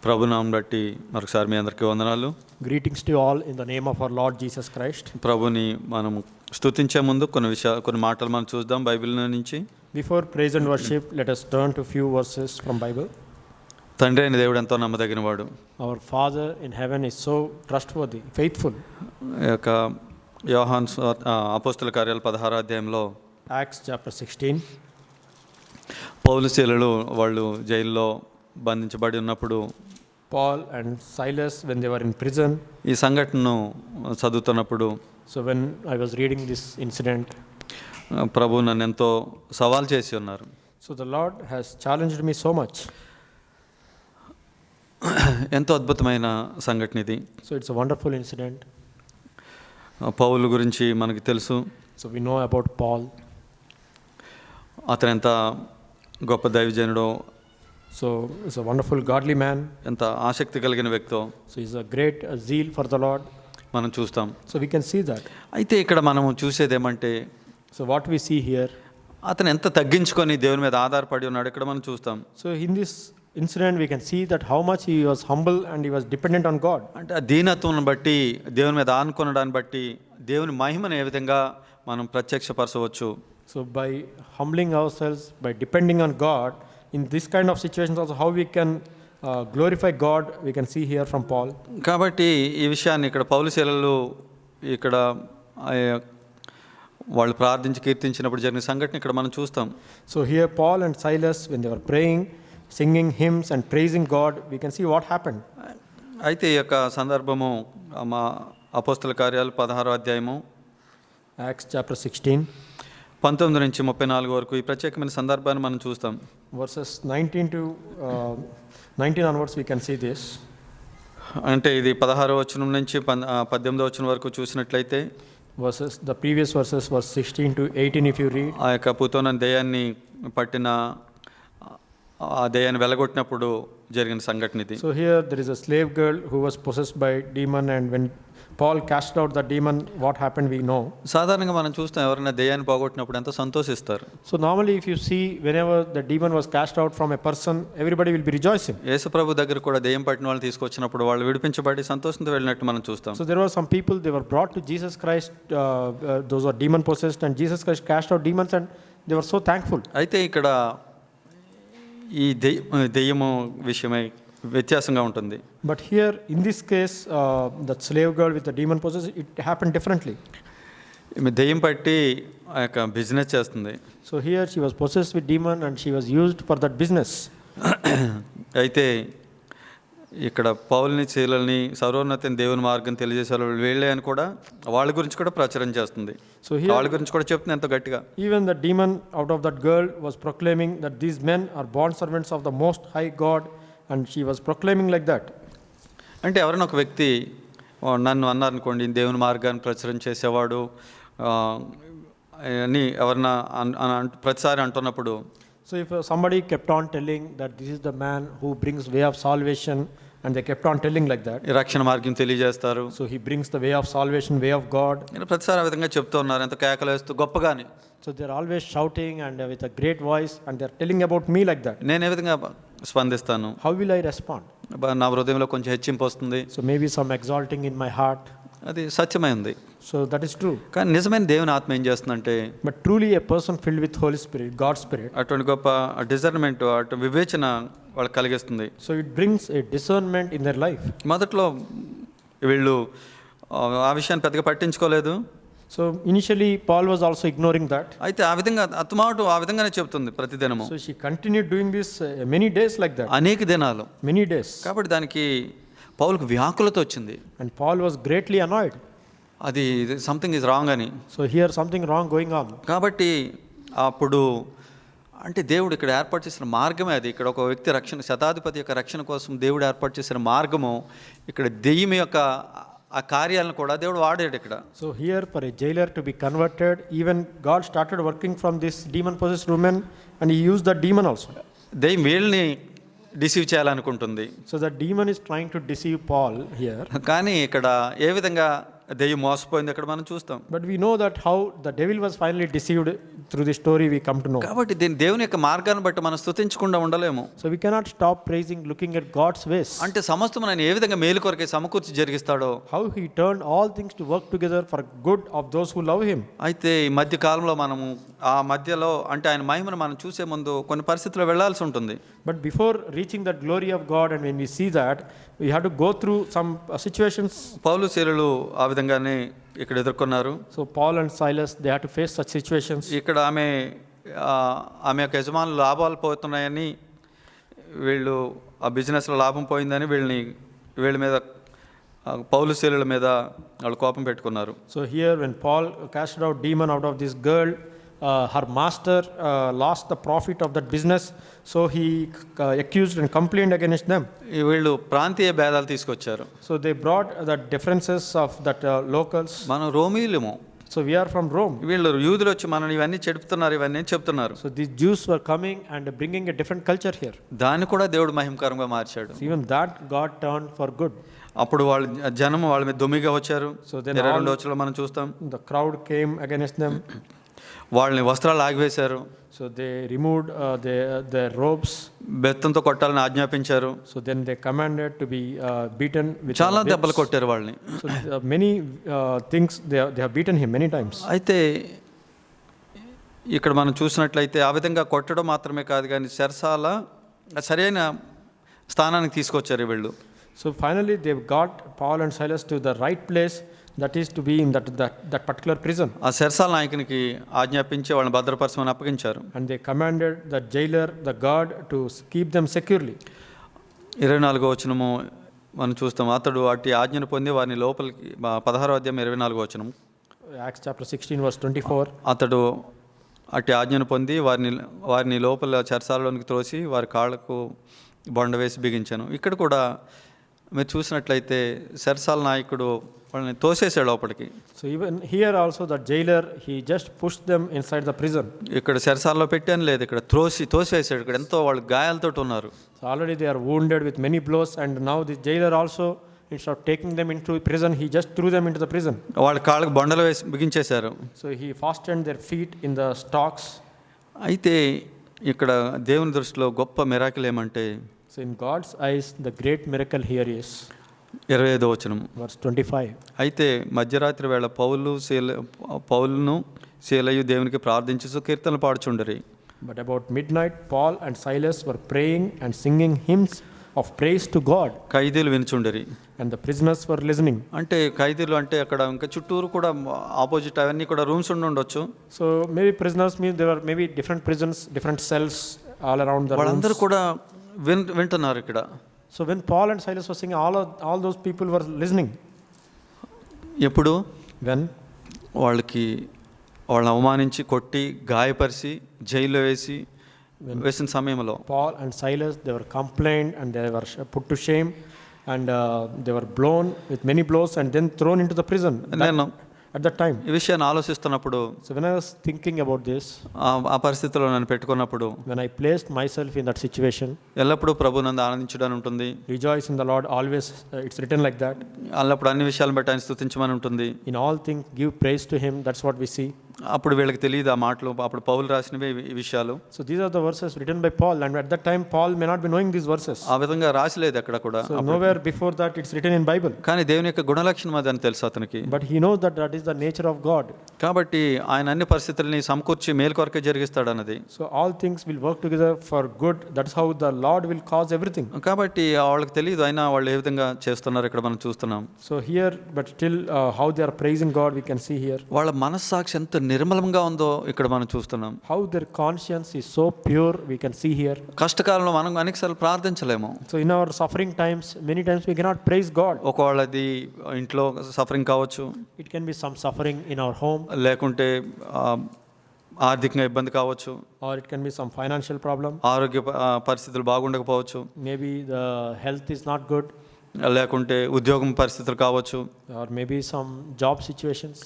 ప్రభునామం బట్టి మరొకసారి మీ అందరికీ వందనాలు. Greetings to you all in the name of our Lord Jesus Christ. ప్రభుని మనం స్తుతించే ముందు కొన్ని మాటలు మనం చూద్దాం బైబిల్ నుంచి. Before praise and worship, let us turn to few verses from Bible. తండ్రి అయిన దేవుడు ఎంతో నమ్మదగినవాడు. Our Father in heaven is so trustworthy, faithful. యొక్క యోహాను అపోస్తల కార్యాలు 16వ అధ్యాయంలో Acts chapter 16. పౌలు శీలలు వాళ్ళు జైల్లో బంధించబడి ఉన్నప్పుడు Paul and Silas when they were in prison. ఈ సంఘటనను చదువుతున్నప్పుడు So when I was reading this incident, ప్రభు నన్ను ఎంతో సవాల్ చేసి ఉన్నారు. so the Lord has challenged me so much. ఎంతో అద్భుతమైన సంఘటన ఇది. So it's a wonderful incident. పౌలు గురించి మనకి తెలుసు. So we know about Paul. అతను ఎంత గొప్ప దైవజనుడో, So he's a wonderful godly man. ఎంత ఆసక్తి కలిగిన వ్యక్తో So he's a great zeal for the Lord. మనం చూస్తాం. So we can see that. అయితే ఇక్కడ మనము చూసేది ఏమంటే, So what we see here, అతను ఎంత తగ్గించుకొని దేవుని మీద ఆధారపడి ఉన్నాడు ఇక్కడ మనం చూస్తాం. so in this incident we can see that how much he was humble and he was dependent on God. అంటే ఆ దీనత్వం బట్టి, దేవుని మీద ఆనుకొనడాన్ని బట్టి దేవుని మహిమను ఏ విధంగా మనం ప్రత్యక్షపరచవచ్చు. So by humbling ourselves, by depending on God in this kind of situations also, how we can glorify God, we can see here from Paul. కాబట్టి ఈ విషయాన్ని ఇక్కడ పౌలు శీలలు ఇక్కడ వాళ్ళు ప్రార్థించి కీర్తించినప్పుడు జరిగిన సంఘటన ఇక్కడ మనం చూస్తాం. So here Paul and Silas when they were praying, singing hymns and praising God, we can see what happened. అయితే ఈ యొక్క సందర్భము మా అపోస్తల కార్యాలు 16వ అధ్యాయము Acts chapter 16 19 నుంచి 34 వరకు ఈ ప్రత్యేకమైన సందర్భాన్ని మనం చూస్తాం. verses 19 to 19 onwards we can see this. అంటే ఇది 16వ వచనం నుంచి 18వ వచనం వరకు చూసినట్లయితే Verses, the previous verses were 16 to 18 if you read. ఆ యొక్క పుతోన దెయ్యాన్ని పట్టిన ఆ దెయ్యాన్ని వెలగొట్టినప్పుడు జరిగిన సంఘటన ఇది. So here there is a slave girl who was possessed by demon, and when Paul cast out the demon, what happened we know. సాధారణంగా మనం చూస్తాం, ఎవరైనా దెయ్యాన్ని పోగొట్టినప్పుడు ఎంతో సంతోషిస్తారు. So normally if you see, whenever the demon was cast out from a person, everybody will be rejoicing. యేసుప్రభు దగ్గర కూడా దెయ్యం పట్టిన వాళ్ళని తీసుకొచ్చినప్పుడు వాళ్ళు విడిపించబడి సంతోషంతో వెళ్ళినట్టు మనం చూస్తాం. So there were some people, they were brought to Jesus Christ, those were demon possessed, and Jesus Christ cast out demons and they were so thankful. అయితే ఇక్కడ ఈ దెయ్యము విషయమై వ్యత్యాసంగా ఉంటుంది. But here in this case, that slave girl with the demon possessed, it happened differently. ఈమె దెయ్యం పట్టి ఆ యొక్క బిజినెస్ చేస్తుంది. So here she was possessed with demon and she was used for that business. అయితే ఇక్కడ పౌల్ని శీలల్ని సర్వోన్నతైన దేవుని మార్గం తెలియజేసే వాళ్ళు వీళ్ళే అని కూడా వాళ్ళ గురించి కూడా ప్రచారం చేస్తుంది. So here వాళ్ళ గురించి కూడా చెప్తుంది ఎంతో గట్టిగా. even the demon out of that girl was proclaiming that these men are bond servants of the most high God, and she was proclaiming like that. అంటే ఎవరైనా ఒక వ్యక్తి నన్ను అన్నారనుకోండి, దేవుని మార్గాన్ని ప్రచారం చేసేవాడు అని ఎవరన్నా ప్రతిసారి అంటున్నప్పుడు, So if somebody kept on telling that this is the man who brings way of salvation, and they kept on telling like that, ఈ రక్షణ మార్గం తెలియజేస్తారు, so he brings the way of salvation, way of God, ప్రతిసారి ఆ విధంగా చెప్తూ ఉన్నారు, ఎంత కేకలు వేస్తూ గొప్పగాని. so they're always shouting and with a great voice, and they're telling about me like that. నేను ఏ విధంగా స్పందిస్తాను? How will I respond? నా హృదయంలో కొంచెం హెచ్చింపు వస్తుంది. So maybe some exalting in my heart. అది సత్యమై ఉంది. So that is true. కానీ నిజమైన దేవుని ఆత్మ ఏం చేస్తుందంటే, But truly a person filled with Holy Spirit, God's Spirit, అటువంటి గొప్ప డిజర్న్మెంట్, అటు వివేచన వాళ్ళకి కలిగిస్తుంది. so it brings a discernment in their life. మొదట్లో వీళ్ళు ఆ విషయాన్ని పెద్దగా పట్టించుకోలేదు. So initially Paul was also ignoring that. అయితే ఆ విధంగా అత్తమాట ఆ విధంగానే చెప్తుంది ప్రతిదినము. So she continued doing this many days like that. అనేక దినాలు. Many days. కాబట్టి దానికి పౌలుకు వ్యాకులత వచ్చింది. And Paul was greatly annoyed. అది సంథింగ్ ఈజ్ రాంగ్ అని. So here something wrong going on. కాబట్టి అప్పుడు అంటే దేవుడు ఇక్కడ ఏర్పాటు చేసిన మార్గమే అది. ఇక్కడ ఒక వ్యక్తి రక్షణ, శతాధిపతి యొక్క రక్షణ కోసం దేవుడు ఏర్పాటు చేసిన మార్గము, ఇక్కడ దెయ్యం యొక్క ఆ కార్యాలను కూడా దేవుడు వాడాడు ఇక్కడ. So here for a jailer to be converted, even God started working from this demon possessed woman, and he used the demon also. దెయ్యం వీళ్ళని deceive చేయాలనుకుంటుంది. So the demon is trying to deceive Paul here. కానీ ఇక్కడ ఏ విధంగా దెయ్యం మోసపోయింది అక్కడ మనం చూస్తాం. But we know that how the devil was finally deceived through the story we come to know. కాబట్టి దీని దేవుని యొక్క మార్గాన్ని బట్టి మనం స్తుతించకుండా ఉండలేము. So we cannot stop praising looking at God's ways. అంటే సమస్తం ఆయన ఏ విధంగా మేలు కొరకే సమకూర్చి జరిగిస్తాడో, How he turned all things to work together for good of those who love him. అయితే ఈ మధ్య కాలంలో మనము ఆ మధ్యలో అంటే ఆయన మహిమను మనం చూసే ముందు కొన్ని పరిస్థితుల్లో వెళ్ళాల్సి ఉంటుంది. But before reaching that glory of God, and when we see that, we have to go through some situations. పౌలు శీలులు ఆ విధంగానే ఇక్కడ ఎదుర్కొన్నారు. So Paul and Silas, they had to face such situations. ఇక్కడ ఆమె యొక్క యజమానులు లాభాలు పోతున్నాయని, వీళ్ళు ఆ బిజినెస్లో లాభం పోయిందని వీళ్ళ మీద పౌలు శీలుల మీద వాళ్ళు కోపం పెట్టుకున్నారు. So here when Paul casted out demon out of this girl, her master lost the profit of that business, so he accused and complained against them. వీళ్ళు ప్రాంతీయ భేదాలు తీసుకొచ్చారు. So they brought the differences of that locals. మనం రోమీయులము, So we are from Rome. వీళ్ళు యూదులు వచ్చి మనం ఇవన్నీ ఇవన్నీ చెప్తున్నారు. So these Jews were coming and bringing a different culture here. దాన్ని కూడా దేవుడు మహిమకరంగా మార్చాడు. So even that God turned for good. అప్పుడు జనము వాళ్ళ మీద దుమ్మిగా వచ్చారు. So then 22 వచనంలో మనం చూస్తాం. The crowd came against them. వాళ్ళని వస్త్రాలు ఆగివేశారు. So they removed their robes. బెత్తంతో కొట్టాలని ఆజ్ఞాపించారు. So then they commanded to be beaten with చాలా whips. దెబ్బలు కొట్టారు వాళ్ళని. So many things they have beaten him many times. అయితే ఇక్కడ మనం చూసినట్లయితే ఆ విధంగా కొట్టడం మాత్రమే కాదు కానీ చెరసాల సరైన స్థానానికి తీసుకొచ్చారు వీళ్ళు. So finally they got Paul and Silas to the right place, that is to be in that particular prison. ఆ చెరసాల నాయకునికి ఆజ్ఞాపించి వాళ్ళని భద్రపరచమని అప్పగించారు. And they commanded the jailer, the guard, to keep them securely. 24వ వచనము మనం చూస్తాం. అతడు అట్టి ఆజ్ఞను పొంది వారిని లోపలికి 16వ అధ్యాయం 24వ వచనం. Acts chapter 16 verse 24. అతడు అట్టి ఆజ్ఞను పొంది వారిని లోపల చెరసాలలోనికి త్రోసి వారి కాళ్ళకు బొండ వేసి బిగించాను. ఇక్కడ కూడా మీరు చూసినట్లయితే చెరసాల నాయకుడు వాళ్ళని తోసేసాడు లోపలికి. So even here also the jailer, he just pushed them inside the prison. ఇక్కడ చెరసాలలో పెట్టాను లేదు, ఇక్కడ తోసివేసాడు. ఇక్కడ ఎంతో వాళ్ళు గాయాలతో ఉన్నారు. So already they are wounded with many blows, and now the jailer also, instead of taking them into prison, he just threw them into the prison. వాళ్ళ కాళ్ళకు బొండలు వేసి బిగించేశారు. So he fastened their feet in the stocks. అయితే ఇక్కడ దేవుని దృష్టిలో గొప్ప miracle ఏమంటే, So in God's eyes, the great miracle here is 25వ వచనం. verse 25. అయితే మధ్యరాత్రి వేళ పౌలును శీలయు దేవునికి ప్రార్థించుచు కీర్తనలు పాడుచుండరి. But about midnight, Paul and Silas were praying and singing hymns of praise to God, ఖైదీలు వినుచుండరి. and the prisoners were listening. అంటే ఖైదీలు అంటే అక్కడ ఇంకా చుట్టూరు కూడా ఆపోజిట్ అవన్నీ కూడా రూమ్స్ ఉండొచ్చు. So maybe prisoners means there were maybe different prisons, different cells all around the rooms. వాళ్ళందరూ కూడా వింటున్నారు ఇక్కడ. So when Paul and Silas were singing, all those people were listening. ఎప్పుడు When వాళ్ళని అవమానించి కొట్టి గాయపరిచి జైల్లో వేసిన సమయంలో Paul and Silas, they were complained and they were put to shame, and they were blown with many blows and then thrown into the prison. నేను At that time, ఈ విషయాన్ని ఆలోచిస్తున్నప్పుడు, so when I was thinking about this, ఆ పరిస్థితిలో నన్ను పెట్టుకున్నప్పుడు, when I placed myself in that situation, ఎల్లప్పుడూ ప్రభునందు ఆనందించడానికి ఉంటుంది. rejoice in the Lord always, it's written like that. అల్లప్పుడు అన్ని విషయాలను బట్టి ఆయన స్తుతించమని ఉంటుంది. In all things give praise to him, that's what we see. అప్పుడు వీళ్ళకి తెలియదు ఆ మాటలు, అప్పుడు పౌలు రాసినవి ఈ విషయాలు. So these are the verses written by Paul, and at that time Paul may not be knowing these verses. ఆ విధంగా రాసిలేదు అక్కడ కూడా. So nowhere before that it's written in Bible. కానీ దేవుని యొక్క గుణలక్షణం అది అని తెలుసు అతనికి. But he knows that is the nature of God. కాబట్టి ఆయన అన్ని పరిస్థితుల్ని సమకూర్చి మేలు కొరకే జరిగిస్తాడు అన్నది. So all things will work together for good. That's how the Lord will cause everything. కాబట్టి వాళ్ళకి తెలియదు, అయినా వాళ్ళు ఏ విధంగా చేస్తున్నారు ఇక్కడ మనం చూస్తున్నాం. So here, but still how they are praising God, we can see here. వాళ్ళ మనస్సాక్షి ఎంత నిర్మలంగా ఉందో ఇక్కడ మనం చూస్తున్నాం. How their conscience is so pure, we can see here. కష్టకాలంలో మనం అనేకసార్లు ప్రార్థించలేము. So in our suffering times, many times we cannot praise God. ఒకవేళది ఇంట్లో సఫరింగ్ కావచ్చు, It can be some suffering in our home, లేకుంటే ఆర్థికంగా ఇబ్బంది కావచ్చు, or it can be some financial problem. ఆరోగ్య పరిస్థితులు బాగుండకపోవచ్చు, Maybe the health is not good, లేకుంటే ఉద్యోగం పరిస్థితులు కావచ్చు, or maybe some job situations.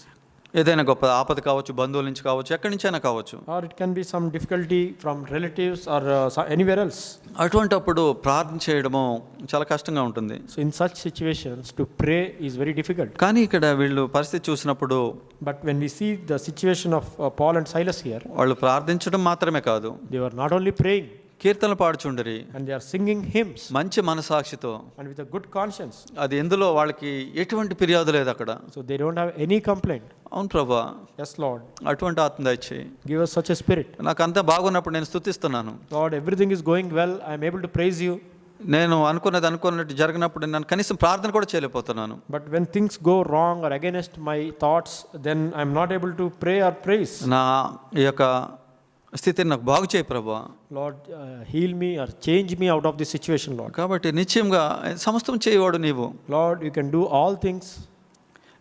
ఏదైనా గొప్ప ఆపద కావచ్చు, బంధువుల నుంచి కావచ్చు, ఎక్కడి నుంచైనా కావచ్చు. or it can be some difficulty from relatives or anywhere else. అటువంటప్పుడు ప్రార్థన చేయడము చాలా కష్టంగా ఉంటుంది. So in such situations to pray is very difficult. కానీ ఇక్కడ వీళ్ళు పరిస్థితి చూసినప్పుడు But when we see the situation of Paul and Silas here, వాళ్ళు ప్రార్థించడం మాత్రమే కాదు, they were not only praying కీర్తనలు పాడుచుండరి, and they are singing hymns మంచి మనసాక్షితో. and with a good conscience. అది ఎందులో వాళ్ళకి ఎటువంటి ఫిర్యాదు లేదు అక్కడ. So they don't have any complaint. అవును ప్రభా, Yes, Lord. అటువంటి ఆత్మ దయచేయి. Give us such a spirit. నాకు అంతా బాగున్నప్పుడు నేను స్తుతిస్తున్నాను. Lord, everything is going well. I am able to praise you. నేను అనుకున్నట్టు జరిగినప్పుడు నేను కనీసం ప్రార్థన కూడా చేయలేకపోతున్నాను. But when things go wrong or against my thoughts, then I am not able to pray or praise. నా ఈ యొక్క స్థితిని నాకు బాగు చేయి ప్రభా. Lord, heal me or change me out of this situation, Lord. కాబట్టి నిశ్చయంగా సమస్తం చేయవాడు నీవు. Lord, you can do all things.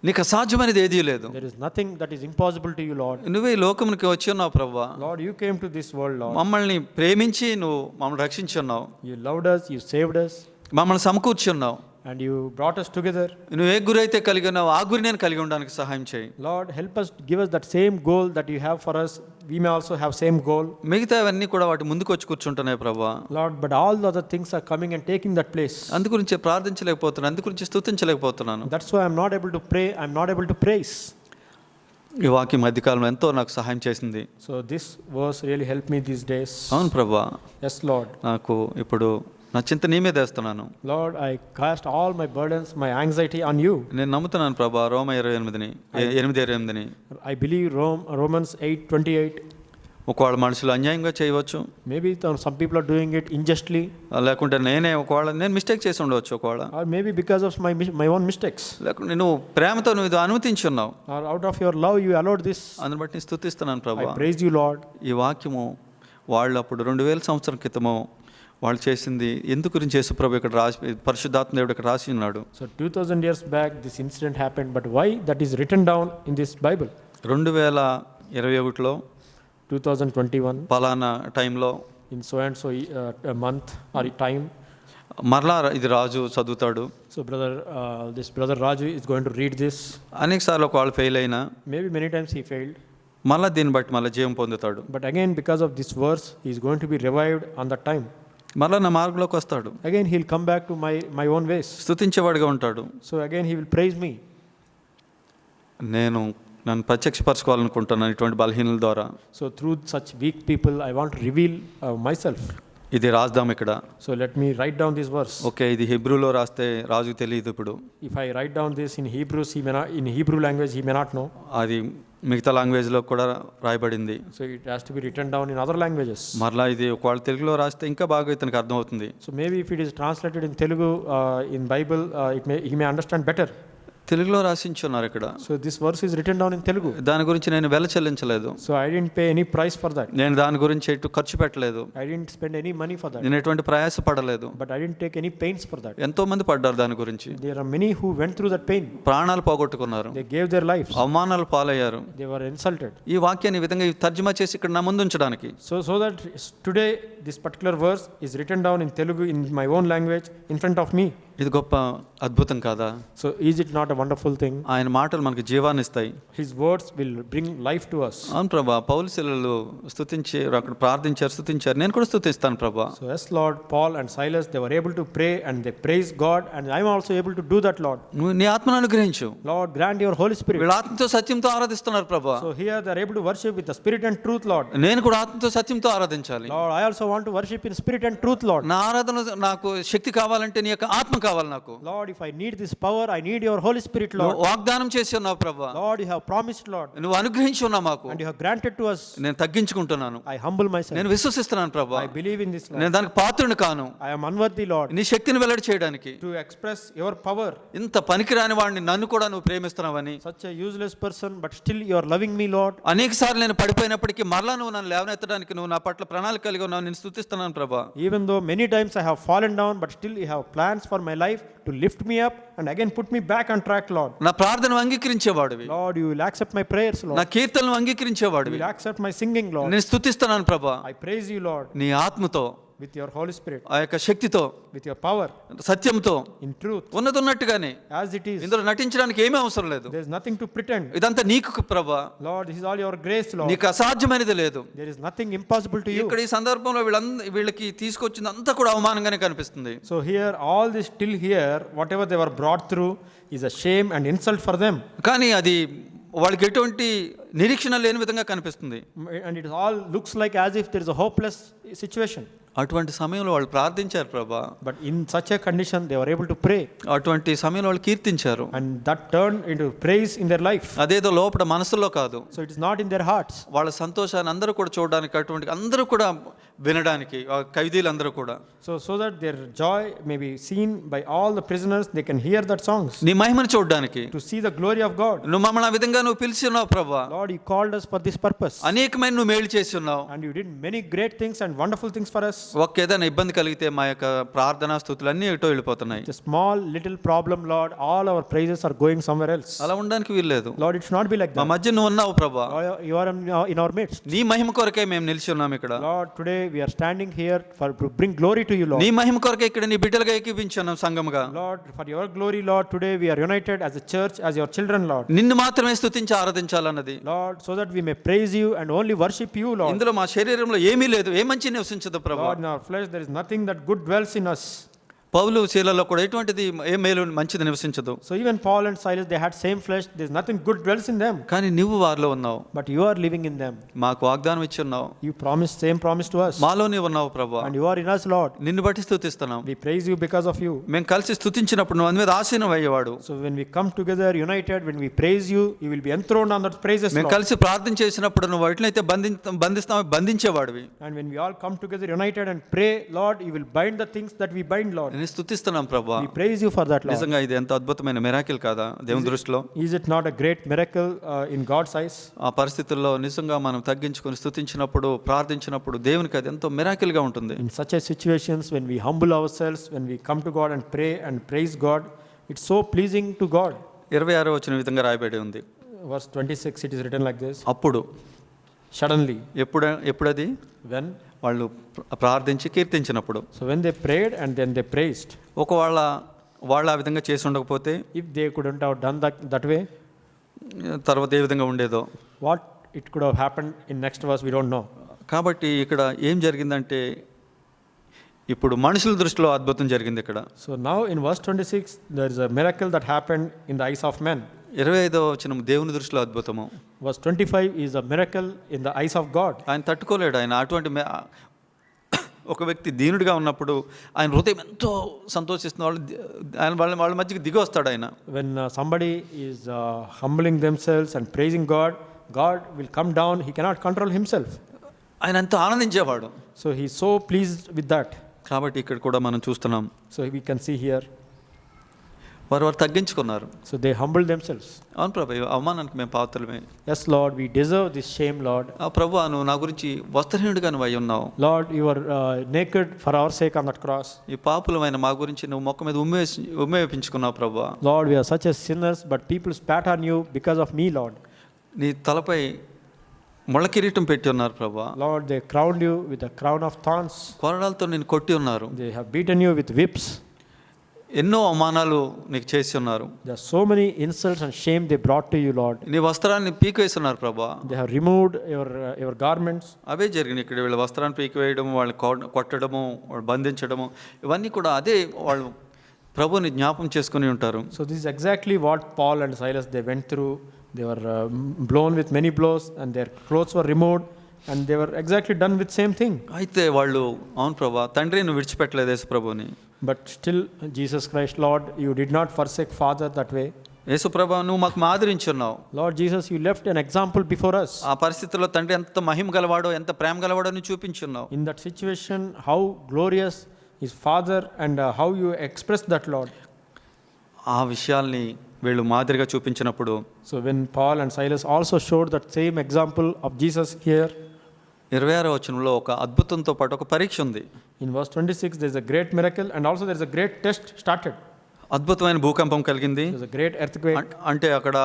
నీకు అసాధ్యమైనది ఏదీ లేదు. There is nothing that is impossible to you, Lord. నువ్వే ఈ లోకమునికి వచ్చి ఉన్నావు ప్రభా. Lord, you came to this world, Lord. మమ్మల్ని ప్రేమించి నువ్వు మమ్మల్ని రక్షించి ఉన్నావు. You loved us, you saved us, మమ్మల్ని సమకూర్చి ఉన్నావు. and you brought us together. నువ్వు ఏ గురి అయితే కలిగి ఉన్నావు ఆ గురి నేను కలిగి ఉండడానికి సహాయం చేయి. Lord, help us, give us that same goal that you have for us. We may also have same goal. మిగతావన్నీ కూడా వాటి ముందుకు వచ్చి కూర్చుంటున్నాయి ప్రభా. Lord, but all the other things are coming and taking that place. అందు గురించి ప్రార్థించలేకపోతున్నాను, అందు గురించి స్తుతించలేకపోతున్నాను. That's why I'm not able to pray, I'm not able to praise. ఈ వాక్యం మధ్యకాలంలో ఎంతో నాకు సహాయం చేసింది. So this verse really helped me these days. అవును ప్రభా, Yes, Lord. నాకు ఇప్పుడు నా చింత నీ మీద వేస్తున్నాను. Lord, I cast all my burdens, my anxiety on you. నేను నమ్ముతున్నాను ప్రభా రోమ 8:28. I believe Romans 8:28. ఒకవేళ మనుషులు అన్యాయంగా చేయవచ్చు, Maybe some people are doing it unjustly, లేకుంటే నేను మిస్టేక్ చేసి ఉండవచ్చు, ఒకవేళ or maybe because of my own mistakes, లేకుంటే నువ్వు ప్రేమతో నువ్వు ఇది అనుమతించి ఉన్నావు. or out of your love you allowed this. అందుని బట్టి నేను స్తుతిస్తున్నాను I ప్రభా. praise you, Lord. ఈ వాక్యము వాళ్ళు అప్పుడు 2000 సంవత్సరం క్రితము వాళ్ళు చేసింది ఎందు గురించి యేసుప్రభు ఇక్కడ పరిశుద్ధాత్మ దేవుడు ఇక్కడ రాసి ఉన్నాడు. So 2000 years back this incident happened, but why that is written down in this Bible? 2021లో 2021 పలానా టైంలో in so and so a month or a time. మరలా ఇది రాజు చదువుతాడు. So this brother Raju is going to read this. అనేక సార్లు ఒకవేళ fail అయినా Maybe many times he failed, మళ్ళీ దీన్ని బట్టి మళ్ళీ జీవం పొందుతాడు. but again because of this verse he is going to be revived on that time. మళ్ళీ నా మార్గంలోకి వస్తాడు, Again he'll come back to my own ways. స్తుతించేవాడిగా ఉంటాడు. So again he will praise me. నన్ను ప్రత్యక్షపరచుకోవాలనుకుంటున్నాను ఇటువంటి బలహీనల ద్వారా. So through such weak people I want to reveal myself. ఇది రాద్దాం ఇక్కడ. So let me write down this verse. Okay, ఇది హెబ్రూలో రాస్తే రాజుకు తెలియదు. ఇప్పుడు If I write down this in Hebrews, in Hebrew language he may not know. అది మిగతా లాంగ్వేజ్లో కూడా రాయబడింది. So it has to be written down in other languages. మరలా ఇది ఒకవేళ తెలుగులో రాస్తే ఇంకా బాగా ఇతనికి అర్థమవుతుంది. So maybe if it is translated in Telugu in Bible, he may understand better. తెలుగులో రాసించున్నారు ఇక్కడ. So this verse is written down in Telugu. దాని గురించి నేను వెల చెల్లించలేదు. So I didn't pay any price for that. నేను దాని గురించి ఎటు ఖర్చు పెట్టలేదు. I didn't spend any money for that. నేను ఎటువంటి ప్రయాస పడలేదు. But I didn't take any pains for that. ఎంతో మంది పడ్డారు దాని గురించి. There are many who went through that pain. ప్రాణాలు పోగొట్టుకున్నారు, They gave their lives. అవమానాలు పాలయ్యారు. They were insulted. ఈ వాక్యాన్ని ఈ విధంగా తర్జుమా చేసి ఇక్కడ నా ముందు ఉంచడానికి. So that today this particular verse is written down in Telugu in my own language in front of me. ఇది గొప్ప అద్భుతం కాదా? So is it not a wonderful thing? ఆయన మాటలు మనకు జీవాన్ని ఇస్తాయి. His words will bring life to us. అవును ప్రభా, పౌలు శీలలు స్తుతించి అక్కడ ప్రార్థించారు, స్తుతించారు. నేను కూడా స్తుతిస్తాను ప్రభా. So yes, Lord, Paul and Silas, they were able to pray and they praised God, and I am also able to do that, Lord. నువ్వు నీ ఆత్మను అనుగ్రహించు. Lord, grant your Holy Spirit. వీళ్ళు ఆత్మతో సత్యంతో ఆరాధిస్తున్నారు ప్రభా. So here they are able to worship with the spirit and truth, Lord. నేను కూడా ఆత్మతో సత్యంతో ఆరాధించాలి. Lord, I also want to worship in spirit and truth, Lord. నా ఆరాధన నాకు శక్తి కావాలంటే నీ యొక్క ఆత్మ కావాలి నాకు. Lord, if I need this power, I need your Holy Spirit, Lord. నువ్వు వాగ్దానం చేసి ఉన్నావు ప్రభా. Lord, you have promised, Lord, నువ్వు అనుగ్రహించి ఉన్నావు మాకు. and you have granted to us. నేను తగ్గించుకుంటున్నాను, I humble myself. నేను విశ్వసిస్తున్నాను ప్రభా. I believe in this, Lord. నేను దానికి పాత్రుని కాను. I am unworthy, Lord, నీ శక్తిని వెల్లడి చేయడానికి. to express your power. ఇంత పనికిరాని వాడిని నన్ను కూడా నువ్వు ప్రేమిస్తున్నావని, Such a useless person, but still you are loving me, Lord. అనేక సార్లు నేను పడిపోయినప్పటికీ మరలా నువ్వు నన్ను లేవనెత్తడానికి నువ్వు నా పట్ల ప్రణాళిక కలిగి ఉన్నావు. నేను స్తుతిస్తున్నాను ప్రభా. Even though many times I have fallen down, but still you have plans for my life to lift me up and again put me back on track, Lord. నా ప్రార్థనను అంగీకరించేవాడివి. Lord, you will accept my prayers, నా Lord. కీర్తనను You అంగీకరించేవాడివి. will accept my singing, Lord. నేను స్తుతిస్తున్నాను ప్రభా. I praise you, Lord. నీ ఆత్మతో with your Holy Spirit, ఆ యొక్క శక్తితో, with your power, సత్యంతో, in truth, ఉన్నట్టుగానే as it is. ఇందులో నటించడానికి ఏమీ అవసరం లేదు. There is nothing to pretend. ఇదంతా నీకు ప్రభా, Lord, this is all your grace, Lord. నీకు అసాధ్యమైనది లేదు. There is nothing impossible to you. ఇక్కడ ఈ సందర్భంలో వీళ్ళకి తీసుకొచ్చింది అంతా కూడా అవమానంగానే కనిపిస్తుంది. So here, all this till here, whatever they were brought through is a shame and insult for them. కానీ అది వాళ్ళకి ఎటువంటి నిరీక్షణ లేని విధంగా కనిపిస్తుంది. And it all looks like as if there is a hopeless situation. అటువంటి సమయంలో వాళ్ళు ప్రార్థించారు ప్రభా. But in such a condition, they were able to pray. అటువంటి సమయంలో వాళ్ళు కీర్తించారు. And that turned into praise in their life. అదేదో లోపల మనసులో కాదు. So it is not in their hearts. వాళ్ళ సంతోషాన్ని అందరూ కూడా చూడడానికి, అటువంటి అందరూ కూడా వినడానికి, ఖైదీలందరూ కూడా. So that their joy may be seen by all the prisoners, they can hear that songs. నీ మహిమను చూడడానికి, To see the glory of God. నువ్వు మమ్మల్ని ఆ విధంగా నువ్వు పిలిచి ఉన్నావు ప్రభా. Lord, you called us for this purpose. అనేకమైన నువ్వు మేలు చేసి ఉన్నావు. And you did many great things and wonderful things for us. ఒక్క ఏదైనా ఇబ్బంది కలిగితే మా యొక్క ప్రార్థనా స్తుతులు అన్నీ ఎటో వెళ్ళిపోతున్నాయి. The small little problem, Lord, all our praises are going somewhere else. అలా ఉండడానికి వీల్లేదు. Lord, it should not be like మా that. మధ్య నువ్వు ఉన్నావు ప్రభా. Lord, you are in our midst. నీ మహిమ కొరకే మేము నిలిచి ఉన్నాం ఇక్కడ. Lord, today we are standing here to bring glory to you, Lord. నీ మహిమ కొరకే ఇక్కడ నీ బిడ్డలుగా ఏకీపించున్నాం సంఘముగా. Lord, for your glory, Lord, today we are united as a church, as your children, Lord. నిన్ను మాత్రమే స్తుతించి ఆరాధించాలన్నది. Lord, so that we may praise you and only worship you, Lord. ఇందులో మా శరీరంలో ఏమీ లేదు, ఏ మంచి నివసించదు ప్రభా. Lord, in our flesh there is nothing that good dwells in us. పౌలు శీలలో కూడా ఎటువంటిది ఏ మేలు మంచిది నివసించదు. So even Paul and Silas, they had same flesh, there is nothing good dwells in them. కానీ నువ్వు వారిలో ఉన్నావు, But you are living in them. మాకు వాగ్దానం ఇచ్చి ఉన్నావు, You promised same promise to us. మాలో నీవు ఉన్నావు ప్రభా. And you are in us, Lord. నిన్ను బట్టి స్తుతిస్తున్నాం. We praise you because of you. మేము కలిసి స్తుతించినప్పుడు నువ్వు మీద ఆసీనం అయ్యేవాడు. So when we come together united, when we praise you, you will be enthroned on that praises, మేము Lord. కలిసి ప్రార్థన చేసినప్పుడు నువ్వు వాటినైతే బంధిస్తావు, బంధించేవాడివి. And when we all come together united and pray, Lord, you will bind the things that we bind, Lord. నేను స్తుతిస్తున్నాం ప్రభా. We praise you for that, Lord. నిజంగా ఇది ఎంత అద్భుతమైన మిరాకిల్ కాదా దేవుని దృష్టిలో? Is it not a great miracle in God's eyes? ఆ పరిస్థితుల్లో నిజంగా మనం తగ్గించుకొని స్తుతించినప్పుడు, ప్రార్థించినప్పుడు దేవునికి అది ఎంతో మిరాకిల్ గా ఉంటుంది. In such a situations, when we humble ourselves, when we come to God and pray and praise God, it's so pleasing to God. 26వ వచనం విధంగా రాయబడి ఉంది. Verse 26, it is written like this. అప్పుడు Suddenly, ఎప్పుడది when? వాళ్ళు ప్రార్థించి కీర్తించినప్పుడు. So when they prayed and then they praised. ఒకవేళ వాళ్ళు ఆ విధంగా చేసి ఉండకపోతే If they couldn't have done that way, తర్వాత ఏ విధంగా ఉండేదో. what it could have happened in next verse, we don't know. కాబట్టి ఇక్కడ ఏం జరిగిందంటే, ఇప్పుడు మనుషుల దృష్టిలో అద్భుతం జరిగింది ఇక్కడ. So now in verse 26, there is a miracle that happened in the eyes of men. 25వ వచనం దేవుని దృష్టిలో అద్భుతము. Verse 25 is a miracle in the eyes of God. ఆయన తట్టుకోలేడు. ఆయన అటువంటి ఒక వ్యక్తి దీనుడిగా ఉన్నప్పుడు ఆయన హృదయం ఎంతో సంతోషిస్తున్న వాళ్ళ మధ్యకి దిగి వస్తాడు ఆయన. When somebody is humbling themselves and praising God, God will come down. He cannot control himself. ఆయన ఎంతో ఆనందించేవాడు. So he is so pleased with that. కాబట్టి ఇక్కడ కూడా మనం చూస్తున్నాం, So we can see here. వారు తగ్గించుకున్నారు. So they humbled themselves. అవును ప్రభు, అవమానానికి మేము పాత్రలమే. Yes, Lord, we deserve this shame, Lord. ప్రభు, నువ్వు నా గురించి వస్త్రహీనుడిగా నువ్వు అయి ఉన్నావు. Lord, you were naked for our sake on that cross. ఈ పాపులమైన మా గురించి నువ్వు మొక్క మీద ఉమ్మేపించుకున్నావు ప్రభు. Lord, we are such as sinners, but people spat on you because of me, Lord. నీ తలపై ముళ్ళ కిరీటం పెట్టి ఉన్నారు ప్రభు. Lord, they crowned you with a crown of thorns. కొరడాలతో నేను కొట్టి ఉన్నారు. They have beaten you with whips. ఎన్నో అవమానాలు నీకు చేసి ఉన్నారు. There are so many insults and shame they brought to you, Lord. నీ వస్త్రాన్ని పీకివేస్తున్నారు ప్రభా. They have removed your garments. అవే జరిగినాయి ఇక్కడ. వీళ్ళ వస్త్రాన్ని పీకివేయడము, వాళ్ళు కొట్టడము, వాళ్ళు బంధించడము, ఇవన్నీ కూడా అదే వాళ్ళు ప్రభుని జ్ఞాపం చేసుకుని ఉంటారు. So this is exactly what Paul and Silas they went through. They were blown with many blows and their clothes were removed and they were exactly done with same thing. అయితే వాళ్ళు, అవును ప్రభా, తండ్రి నువ్వు విడిచిపెట్టలేదు యేసు ప్రభుని. But still, Jesus Christ, Lord, you did not forsake Father that way. యేసు ప్రభా, నువ్వు మాకు మాదిరించున్నావు. Lord Jesus, you left an example before us. ఆ పరిస్థితుల్లో తండ్రి ఎంత మహిమ గలవాడో, ఎంత ప్రేమ గలవాడో నువ్వు చూపించున్నావు. In that situation, how glorious is Father and how you expressed that, Lord. ఆ విషయాల్ని వీళ్ళు మాదిరిగా చూపించినప్పుడు, So when Paul and Silas also showed that same example of Jesus here, 26వ వచనంలో ఒక అద్భుతంతో పాటు ఒక పరీక్ష ఉంది. in verse 26 there is a great miracle and also there is a great test started. అద్భుతమైన భూకంపం కలిగింది. There is a great earthquake. అంటే అక్కడ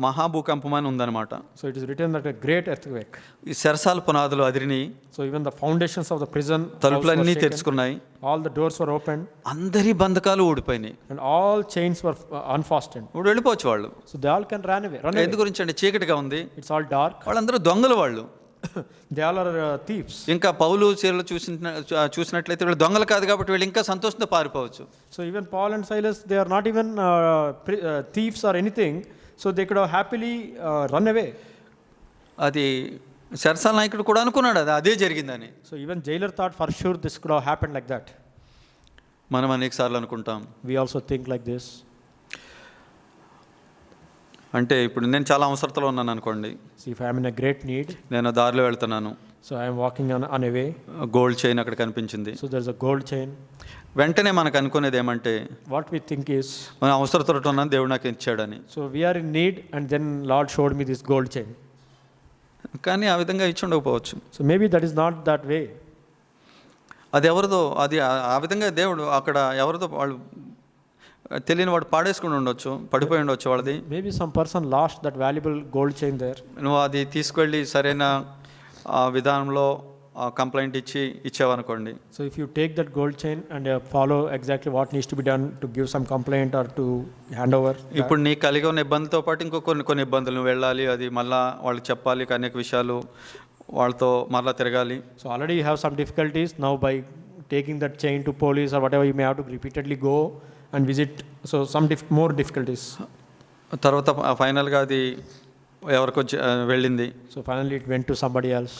మహాభూకంపం అని ఉందన్నమాట. So it is written that a great earthquake. ఈ చెరసాల పునాదులు అదిరిని, So even the foundations of the prison walls were తలుపులన్నీ shaken. తెరుచుకున్నాయి, All the doors were opened అందరి బంధకాలు ఊడిపోయినాయి. and all chains were unfastened. ఇప్పుడు వెళ్ళిపోవచ్చు వాళ్ళు. So they all can run away. ఎందు గురించి అంటే చీకటిగా ఉంది, It's all dark. వాళ్ళందరూ దొంగలు వాళ్ళు. They all are thieves. ఇంకా పౌలు చీరలు చూసినట్లయితే వీళ్ళు దొంగలు కాదు కాబట్టి వీళ్ళు ఇంకా సంతోషంతో పారిపోవచ్చు. So even Paul and Silas, they are not even thieves or anything. So they could have happily run away. అది చెరసాల నాయకుడు కూడా అనుకున్నాడు అది అదే జరిగిందని. So even jailer thought for sure this could have happened like that. మనం అనేక సార్లు అనుకుంటాం. We also think like this. అంటే ఇప్పుడు నేను చాలా అవసరతలో ఉన్నాను అనుకోండి, See, if I am in a great need, నేను దారిలో వెళ్తున్నాను, so I am walking on a way, gold chain అక్కడ కనిపించింది. so there is a gold chain. వెంటనే మనకు అనుకునేది ఏమంటే What we think is, మనం అవసరతలో ఉన్నాను, దేవుడు నాకు ఇచ్చాడని. so we are in need and then Lord showed me this gold chain. కానీ ఆ విధంగా ఇచ్చి ఉండకపోవచ్చు. So maybe that is not that way. అది ఎవరిదో, అది ఆ విధంగా దేవుడు అక్కడ ఎవరిదో వాళ్ళు తెలియని వాడు పాడేసుకుని ఉండొచ్చు, పడిపోయి ఉండొచ్చు వాళ్ళది. Maybe some person lost that valuable gold chain there. నువ్వు అది తీసుకెళ్ళి సరైన విధానంలో complaint ఇచ్చావనుకోండి. So if you take that gold chain and follow exactly what needs to be done to give some complaint or to hand over. ఇప్పుడు నీ కలిగి ఉన్న ఇబ్బందితో పాటు ఇంకో కొన్ని ఇబ్బందులు నువ్వు వెళ్ళాలి, అది మళ్ళీ వాళ్ళకి చెప్పాలి, అనేక విషయాలు వాళ్ళతో మళ్ళీ తిరగాలి. So already you have some difficulties. Now by taking that chain to police or whatever, you may have to repeatedly go and visit. So some more difficulties. తర్వాత ఫైనల్గా అది ఎవరికో వెళ్ళింది. So finally it went to somebody else.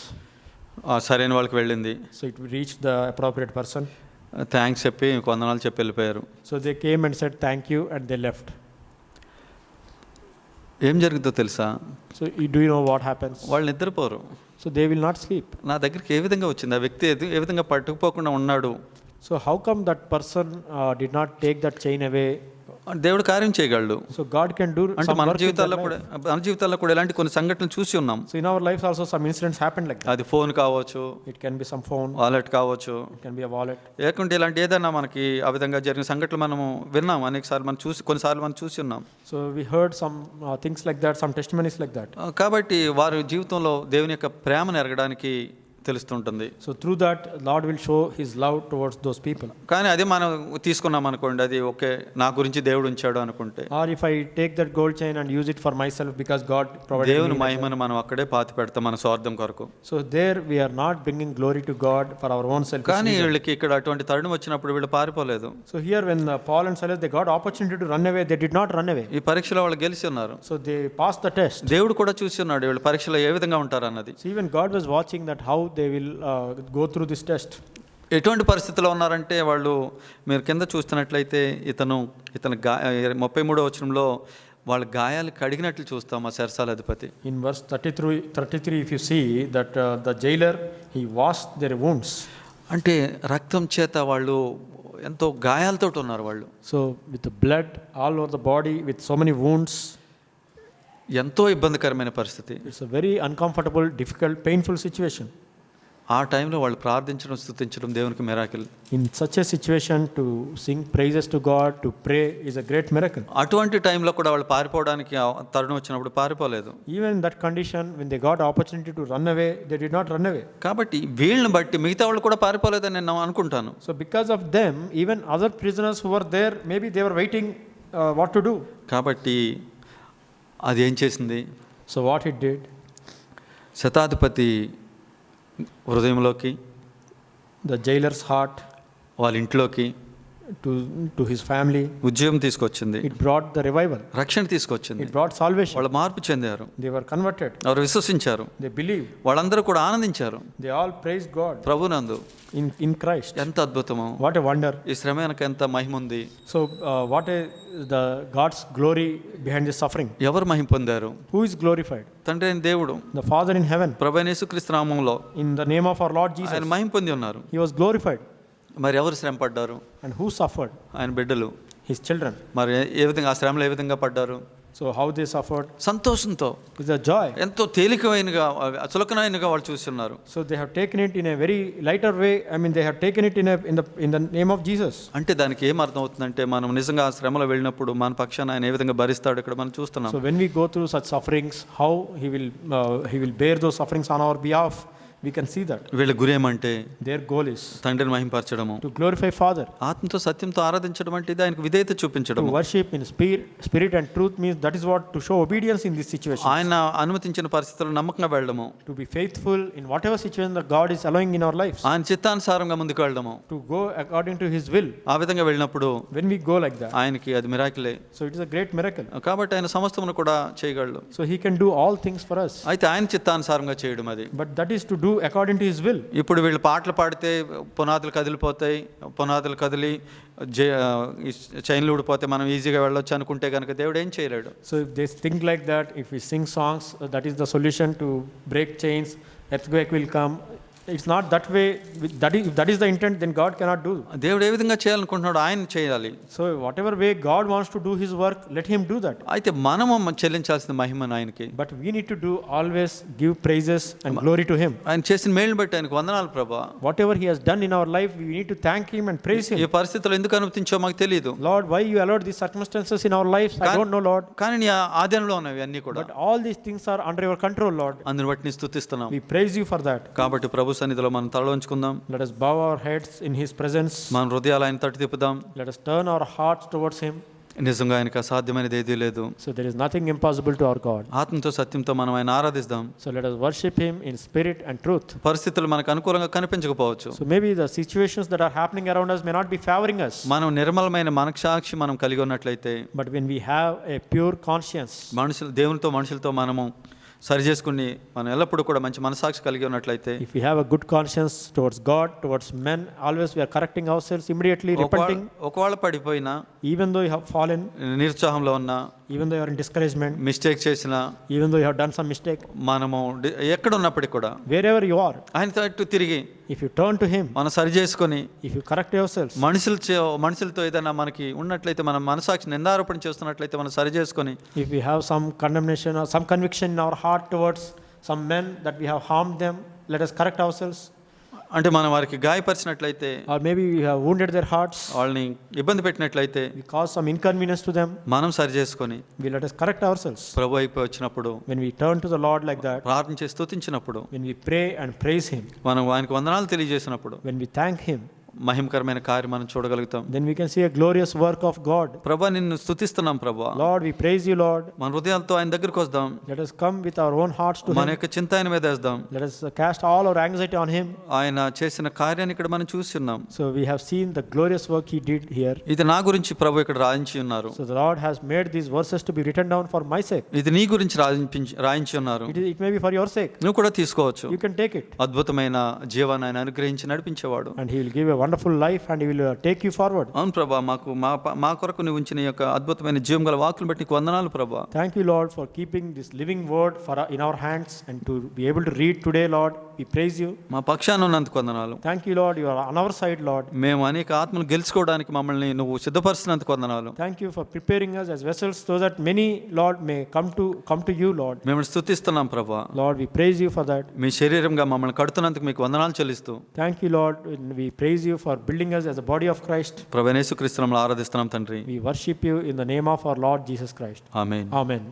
సరైన వాళ్ళకి వెళ్ళింది. So it reached the appropriate person. Thanks చెప్పి వందనాలు చెప్పి వెళ్ళిపోయారు. So they came and said thank you and they left. ఏం జరుగుతుందో తెలుసా? So do you know what happens? వాళ్ళు నిద్రపోరు. So they will not sleep. నా దగ్గరికి ఏ విధంగా వచ్చింది, ఆ వ్యక్తి ఏ విధంగా పట్టుకుపోకుండా ఉన్నాడు, So how come that person did not take that chain away? దేవుడు కార్యం చేయగలడు. So God can do అంటే some మన work in their జీవితాల్లో కూడా ఇలాంటి కొన్ని సంఘటనలు చూసి ఉన్నాం. life. So in our lives also some incidents happen like that. అది ఫోన్ కావచ్చు, It can be some phone, wallet కావచ్చు, it can be a wallet. లేకుంటే ఇలాంటి ఏదైనా మనకి ఆ విధంగా జరిగిన సంఘటనలు మనము విన్నాం, అనేకసార్లు మనం కొన్నిసార్లు మనం చూసి ఉన్నాం. So we heard some things like that, some testimonies like that. కాబట్టి వారి జీవితంలో దేవుని యొక్క ప్రేమను ఎరగడానికి తెలుస్తుంటుంది. So through that Lord will show his love towards those people. కానీ అదే మనం తీసుకున్నాం అనుకోండి, అది ఓకే నా గురించి దేవుడు ఉంచాడు అనుకుంటే, Or if I take that gold chain and use it for myself because God provided దేవుని me. మహిమను మనం అక్కడే పాతి పెడతాం మన స్వార్థం కొరకు. So there we are not bringing glory to God for our own self. కానీ వీళ్ళకి ఇక్కడ అటువంటి తరుణం వచ్చినప్పుడు వీళ్ళు పారిపోలేదు. So here when Paul and Silas they got opportunity to run away, they did not run away. ఈ పరీక్షలో వాళ్ళు గెలిచి ఉన్నారు. So they passed the test. దేవుడు కూడా చూసి ఉన్నాడు వీళ్ళు పరీక్షలో ఏ విధంగా ఉంటారు అన్నది. So even God was watching that how they will go through this test. ఎటువంటి పరిస్థితిలో ఉన్నారంటే వాళ్ళు, మీరు కింద చూస్తున్నట్లయితే ఇతను 33వ వచనంలో వాళ్ళ గాయాలు కడిగినట్లు చూస్తాం ఆ చెరసాల అధిపతి. In verse 33 if you see that the jailer he washed their wounds. అంటే రక్తం చేత వాళ్ళు ఎంతో గాయాలతో ఉన్నారు వాళ్ళు. So with the blood all over the body, with so many wounds, ఎంతో ఇబ్బందికరమైన పరిస్థితి. it's a very uncomfortable, difficult, painful situation. ఆ టైంలో వాళ్ళు ప్రార్థించడం, స్తుతించడం దేవునికి miracle. In such a situation to sing praises to God, to pray is a great miracle. అటువంటి టైంలో కూడా వాళ్ళు పారిపోవడానికి తరుణం వచ్చినప్పుడు పారిపోలేదు. Even in that condition when they got opportunity to run away, they did not run away. కాబట్టి వీళ్ళని బట్టి మిగతా వాళ్ళు కూడా పారిపోలేదని నేను అనుకుంటాను. So because of them, even other prisoners who were there, maybe they were waiting what to do. కాబట్టి అది ఏం చేసింది? So what it did, శతాధిపతి హృదయంలోకి, the jailer's heart, వాళ్ళ ఇంట్లోకి, to his family, ఉద్యోగం తీసుకొచ్చింది, it brought the revival, రక్షణ తీసుకొచ్చింది, it brought salvation. వాళ్ళు మార్పు చెందారు, They were converted, వారు విశ్వసించారు, they believed, వాళ్ళందరూ కూడా ఆనందించారు. they all praised God ప్రభునందు. in Christ. ఎంత అద్భుతమో, What a wonder. ఈ శ్రమ వెనక ఎంత మహిమ ఉంది. So what is the God's glory behind this suffering? ఎవరు మహిమ పొందారు? Who is glorified? తండ్రి అయిన దేవుడు, The Father in heaven. ప్రభువైన యేసుక్రీస్తు నామములో In the name of our Lord Jesus, ఆయన మహిమ పొంది ఉన్నారు. he was glorified. మరి ఎవరు శ్రమ పడ్డారు? And who suffered? ఆయన బిడ్డలు. His children. మరి ఏ విధంగా ఆ శ్రమలో ఏ విధంగా పడ్డారు? So how they suffered సంతోషంతో, is a joy. ఎంతో తేలికమైనగా, చులకనైనగా వాళ్ళు చూస్తున్నారు. So they have taken it in a very lighter way. I mean, they have taken it in the name of Jesus. అంటే దానికి ఏం అర్థం అవుతుందంటే, మనం నిజంగా ఆ శ్రమలో వెళ్ళినప్పుడు మన పక్షాన ఆయన ఏ విధంగా భరిస్తాడు ఇక్కడ మనం చూస్తున్నాం. So when we go through such sufferings, how he will bear those sufferings on our behalf, we can see that. వీళ్ళ గురి ఏమంటే Their goal is తండ్రిని మహింపరచడము, to glorify Father. ఆత్మతో సత్యంతో ఆరాధించడం అంటే ఇది ఆయనకు విధేయత To చూపించడం. worship in spirit and truth means that is what to show obedience in this situation. ఆయన అనుమతించిన పరిస్థితుల్లో నమ్మకంగా వెళ్ళడము, To be faithful in whatever situation that God is allowing in our lives. ఆయన చిత్తానుసారంగా ముందుకు వెళ్ళడము. To go according to His will. ఆ విధంగా వెళ్ళినప్పుడు When we go like that, ఆయనకి అది మిరాకిలే. so it is a great miracle. కాబట్టి ఆయన సమస్తమును కూడా చేయగలడు. So He can do all things for us. అయితే ఆయన చిత్తానుసారంగా చేయడం అది. But that is to do according to His will. ఇప్పుడు వీళ్ళు పాటలు పాడితే పునాదులు కదిలిపోతాయి, పునాదులు కదిలి చైన్లు ఊడిపోతే మనం ఈజీగా వెళ్ళొచ్చు అనుకుంటే కనుక దేవుడు ఏం చేయలేడు. So if they think like that, if we sing songs, that is the solution to break chains, earthquake will come. It's not that way. If that is the intent, then God cannot do. దేవుడు ఏ విధంగా చేయాలనుకుంటున్నాడు ఆయన చేయాలి. So whatever way God wants to do His work, let Him do that. అయితే మనము చెల్లించాల్సిన మహిమను ఆయనకి. But we need to do always give praises and glory to Him. ఆయన చేసిన మేలును బట్టి ఆయనకు వందనాలు ప్రభువా. Whatever He has done in our life, we need to thank Him and praise ఈ Him. పరిస్థితులు ఎందుకు అనుమతించో మాకు తెలియదు. Lord, why you allowed these circumstances in our lives? I don't know, Lord. కానీ నీ ఆధీనంలో ఉన్నవి అన్నీ కూడా. But all these things are under your control, Lord. అందుని బట్టి నీ స్తుతిస్తున్నాం. We praise you for that. కాబట్టి ప్రభు సన్నిధిలో మనం తలవంచుకుందాం. Let us bow our heads in His presence. మన హృదయాలు ఆయన తట్టు తిప్పుదాం. Let us turn our hearts towards Him. నిజంగా ఆయనకు అసాధ్యమైనది ఏదీ లేదు. So there is nothing impossible to our God. ఆత్మతో సత్యంతో మనం ఆయన ఆరాధిస్తాం. So let us worship Him in spirit and truth. పరిస్థితులు మనకు అనుకూలంగా కనిపించకపోవచ్చు. So maybe the situations that are happening around us may not be favoring us. మనం నిర్మలమైన మనసాక్షి మనం కలిగి ఉన్నట్లయితే, But when we have a pure conscience, దేవునితో మనుషులతో మనము సరి చేసుకుని మనం ఎల్లప్పుడూ కూడా మంచి మనసాక్షి కలిగి ఉన్నట్లయితే, if we have a good conscience towards God, towards men, always we are correcting ourselves immediately, repenting. ఒకవేళ పడిపోయినా, Even though you have fallen, నిరుత్సాహంలో ఉన్నా, even though you are in discouragement, mistake చేసినా, even though you have done some mistake, మనము ఎక్కడ ఉన్నప్పటికీ కూడా wherever you are, ఆయన తట్టు తిరిగి if you turn to Him, మనం సరి చేసుకొని, if you correct yourselves, మనుషులతో ఏదైనా మనకి ఉన్నట్లయితే, మనం మనసాక్షి నిందారోపణ చేస్తున్నట్లయితే మనం సరి చేసుకొని, if we have some condemnation or some conviction in our heart towards some men that we have harmed them, let us correct ourselves. అంటే మనం వారికి గాయపరిచినట్లయితే, Or maybe we have wounded their hearts, వాళ్ళని ఇబ్బంది పెట్టినట్లయితే, we cause some inconvenience to them, మనం సరి చేసుకొని we let us correct ourselves. ప్రభు అయిపోయి వచ్చినప్పుడు, When we turn to the Lord like that, ప్రార్థన చేసి స్తుతించినప్పుడు, when we pray and praise Him, మనం ఆయనకు వందనాలు తెలియజేసినప్పుడు, when we thank Him, మహిమకరమైన కార్యం మనం చూడగలుగుతాం. then we can see a glorious work of God. ప్రభా నిన్ను స్తుతిస్తున్నాం ప్రభా. Lord, we praise you, Lord. మన హృదయాలతో ఆయన దగ్గరికి వద్దాం. Let us come with our own hearts to మన Him. యొక్క చింత ఆయన మీద వేద్దాం. Let us cast all our anxiety on Him. ఆయన చేసిన కార్యాన్ని ఇక్కడ మనం చూస్తున్నాం. So we have seen the glorious work He did here. ఇది నా గురించి ప్రభు ఇక్కడ రాయించి ఉన్నారు. So the Lord has made these verses to be written down for my sake. ఇది నీ గురించి రాయించి ఉన్నారు. It may be for your sake. నువ్వు కూడా తీసుకోవచ్చు. You can take it. అద్భుతమైన జీవాన్ని ఆయన అనుగ్రహించి నడిపించేవాడు. And He will give a wonderful life and He will take you forward. అవును ప్రభా, మా కొరకు నువ్వు ఉంచిన యొక్క అద్భుతమైన జీవం గల వాక్కులు బట్టి నీకు వందనాలు ప్రభా. Thank you, Lord, for keeping this living word in our hands and to be able to read today, Lord. We praise you. మా పక్షాన ఉన్నందుకు వందనాలు. Thank you, Lord. You are on our side, Lord. మేము అనేక ఆత్మలు గెలుచుకోవడానికి మమ్మల్ని నువ్వు సిద్ధపరిచినందుకు వందనాలు. Thank you for preparing us as vessels so that many, Lord, may come to you, Lord. మేము స్తుతిస్తున్నాం ప్రభా. Lord, we praise you for that. మీ శరీరంగా మమ్మల్ని కడుతున్నందుకు మీకు వందనాలు చెల్లిస్తూ, Thank you, Lord. We praise you for building us as a body of Christ. ప్రభువైన యేసుక్రీస్తునామములో ఆరాధిస్తున్నాం తండ్రి. We worship you in the name of our Lord Jesus Christ. Amen. Amen.